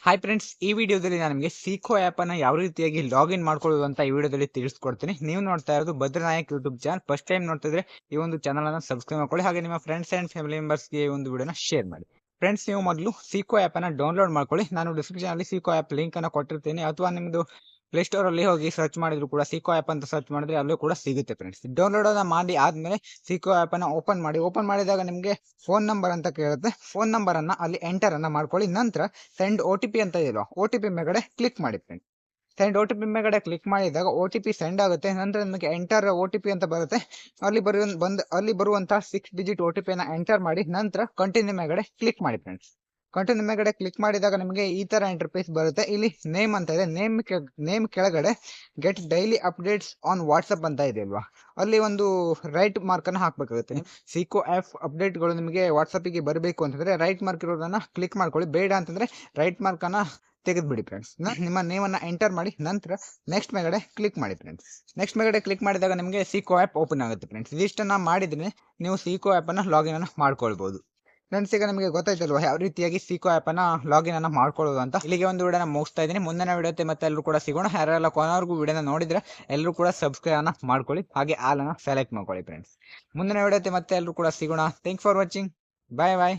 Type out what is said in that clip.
Hi friends, ಈ ವಿಡಿಯೋದಲ್ಲಿ ನಾನು ನಿಮಗೆ ಸೀಕೋ ಆ್ಯಪ್ ಅನ್ನು ಯಾವ ರೀತಿಯಾಗಿ ಲಾಗಿನ್ ಮಾಡ್ಕೊಳ್ಳೋದು ಅಂತ ಈ ವಿಡಿಯೋದಲ್ಲಿ ತಿಳಿಸ್ಕೊಡ್ತೀನಿ. ನೀವು ನೋಡ್ತಾ ಇರೋದು ಭದ್ರನಾಯಕ್ ಯೂಟ್ಯೂಬ್ ಚಾನಲ್. ಫಸ್ಟ್ ಟೈಮ್ ನೋಡ್ತಿದ್ರೆ ಈ ಒಂದು ಚಾನಲ್ ಅನ್ನು ಸಬ್ಸ್ಕ್ರೈಬ್ ಮಾಡ್ಕೊಳ್ಳಿ, ಹಾಗೆ ನಿಮ್ಮ ಫ್ರೆಂಡ್ಸ್ ಅಂಡ್ ಫ್ಯಾಮಿಲಿ ಮೆಂಬರ್ಸ್ಗೆ ಈ ಒಂದು ವಿಡಿಯೋನ ಶೇರ್ ಮಾಡಿ. ಫ್ರೆಂಡ್ಸ್, ನೀವು ಮೊದಲು ಸೀಕೋ ಆ್ಯಪ್ ಅನ್ನು ಡೌನ್ಲೋಡ್ ಮಾಡ್ಕೊಳ್ಳಿ. ನಾನು ಡಿಸ್ಕ್ರಿಪ್ಷನ್ ಅಲ್ಲಿ ಸೀಕೋ ಆ್ಯಪ್ ಲಿಂಕ್ ಅನ್ನು ಕೊಟ್ಟಿರ್ತೀನಿ, ಅಥವಾ ನಿಮ್ಮದು ಪ್ಲೇಸ್ಟೋರ್ ಅಲ್ಲಿ ಹೋಗಿ ಸರ್ಚ್ ಮಾಡಿದ್ರು ಕೂಡ ಸೀಕೋ ಆ್ಯಪ್ ಅಂತ ಸರ್ಚ್ ಮಾಡಿದ್ರೆ ಅಲ್ಲೂ ಕೂಡ ಸಿಗುತ್ತೆ. ಫ್ರೆಂಡ್ಸ್, ಡೌನ್ಲೋಡ್ ಅನ್ನ ಮಾಡಿ ಆದ್ಮೇಲೆ ಸೀಕೋ ಆ್ಯಪ್ ಅನ್ನ ಓಪನ್ ಮಾಡಿ. ಓಪನ್ ಮಾಡಿದಾಗ ನಿಮಗೆ ಫೋನ್ ನಂಬರ್ ಅಂತ ಕೇಳುತ್ತೆ. ಫೋನ್ ನಂಬರ್ ಅನ್ನ ಅಲ್ಲಿ ಎಂಟರ್ ಅನ್ನ ಮಾಡ್ಕೊಳ್ಳಿ. ನಂತರ ಸೆಂಡ್ OTP ಅಂತ ಇದೆಯಲ್ಲ, OTP ಮೇಲ್ಗಡೆ ಕ್ಲಿಕ್ ಮಾಡಿ ಫ್ರೆಂಡ್ಸ್. ಸೆಂಡ್ OTP ಮೇಲ್ಗಡೆ ಕ್ಲಿಕ್ ಮಾಡಿದಾಗ OTP ಸೆಂಡ್ ಆಗುತ್ತೆ. ನಂತರ ನಿಮಗೆ ಎಂಟರ್ OTP ಅಂತ ಬರುತ್ತೆ. ಅಲ್ಲಿ ಬರುವಂತಹ 6 ಡಿಜಿಟ್ OTP ನ ಎಂಟರ್ ಮಾಡಿ ನಂತರ ಕಂಟಿನ್ಯೂ ಮೇಲ್ಗಡೆ ಕ್ಲಿಕ್ ಮಾಡಿ ಫ್ರೆಂಡ್ಸ್. ಕಂಟಿನ್ಯೂ ಮೇಲ್ಗಡೆ ಕ್ಲಿಕ್ ಮಾಡಿದಾಗ ನಿಮಗೆ ಈ ತರ ಇಂಟರ್ಫೇಸ್ ಬರುತ್ತೆ. ಇಲ್ಲಿ ನೇಮ್ ಅಂತ ಇದೆ. ನೇಮ್ ಕೆಳಗಡೆ get daily updates on WhatsApp ಅಂತ ಇದೆ ಅಲ್ವಾ, ಅಲ್ಲಿ ಒಂದು ರೈಟ್ ಮಾರ್ಕ್ ಅನ್ನ ಹಾಕ್ಬೇಕಾಗುತ್ತೆ. ಸೀಕೋ ಆ್ಯಪ್ ಅಪ್ಡೇಟ್ಗಳು ನಿಮಗೆ ವಾಟ್ಸಪ್ಗೆ ಬರಬೇಕು ಅಂತಂದ್ರೆ ರೈಟ್ ಮಾರ್ಕ್ ಇರೋದನ್ನ ಕ್ಲಿಕ್ ಮಾಡ್ಕೊಳ್ಳಿ. ಬೇಡ ಅಂತಂದ್ರೆ ರೈಟ್ ಮಾರ್ಕ್ ಅನ್ನ ತೆಗೆದ್ಬಿಡಿ ಫ್ರೆಂಡ್ಸ್. ನಿಮ್ಮ ನೇಮ್ ಅನ್ನ ಎಂಟರ್ ಮಾಡಿ ನಂತರ ನೆಕ್ಸ್ಟ್ ಮೇಲ್ಗಡೆ ಕ್ಲಿಕ್ ಮಾಡಿ ಫ್ರೆಂಡ್ಸ್. ನೆಕ್ಸ್ಟ್ ಮೇಲ್ಗಡೆ ಕ್ಲಿಕ್ ಮಾಡಿದಾಗ ನಿಮಗೆ ಸೀಕೋ ಆ್ಯಪ್ ಓಪನ್ ಆಗುತ್ತೆ ಫ್ರೆಂಡ್ಸ್. ಇದಿಷ್ಟನ್ನ ಮಾಡಿದ್ರೆ ನೀವು ಸೀಕೋ ಆ್ಯಪ್ ಅನ್ನ ಲಾಗಿನ್ ಅನ್ನ ಮಾಡ್ಕೊಳ್ಬಹುದು. ಫ್ರೆಂಡ್ಸ್, ಈಗ ನಿಮಗೆ ಗೊತ್ತಾಯ್ತಲ್ವಾ ಯಾವ ರೀತಿಯಾಗಿ ಸೀಕೋ ಆ್ಯಪ್ ಅನ್ನ ಲಾಗಿನ್ ಅನ್ನ ಮಾಡ್ಕೊಳ್ಳೋದು ಅಂತ. ಇಲ್ಲಿಗೆ ಒಂದು ವಿಡಿಯೋನ ಮುಗಿಸ್ತಾ ಇದ್ದೀನಿ. ಮುಂದಿನ ವಿಡಿಯೋತೆ ಮತ್ತೆ ಎಲ್ಲರೂ ಕೂಡ ಸಿಗೋಣ. ಯಾರೆಲ್ಲ ಕೊನೆವರೆಗೂ ವಿಡಿಯೋನ ನೋಡಿದ್ರೆ ಎಲ್ಲರೂ ಕೂಡ ಸಬ್ಸ್ಕ್ರೈಬ್ ಅನ್ನ ಮಾಡ್ಕೊಳ್ಳಿ, ಹಾಗೆ ಆಲ್ ಅನ್ನ ಸೆಲೆಕ್ಟ್ ಮಾಡ್ಕೊಳ್ಳಿ ಫ್ರೆಂಡ್ಸ್. ಮುಂದಿನ ವಿಡಿಯೋತೆ ಮತ್ತೆ ಎಲ್ಲರೂ ಕೂಡ ಸಿಗೋಣ. Thank for watching. Bye bye.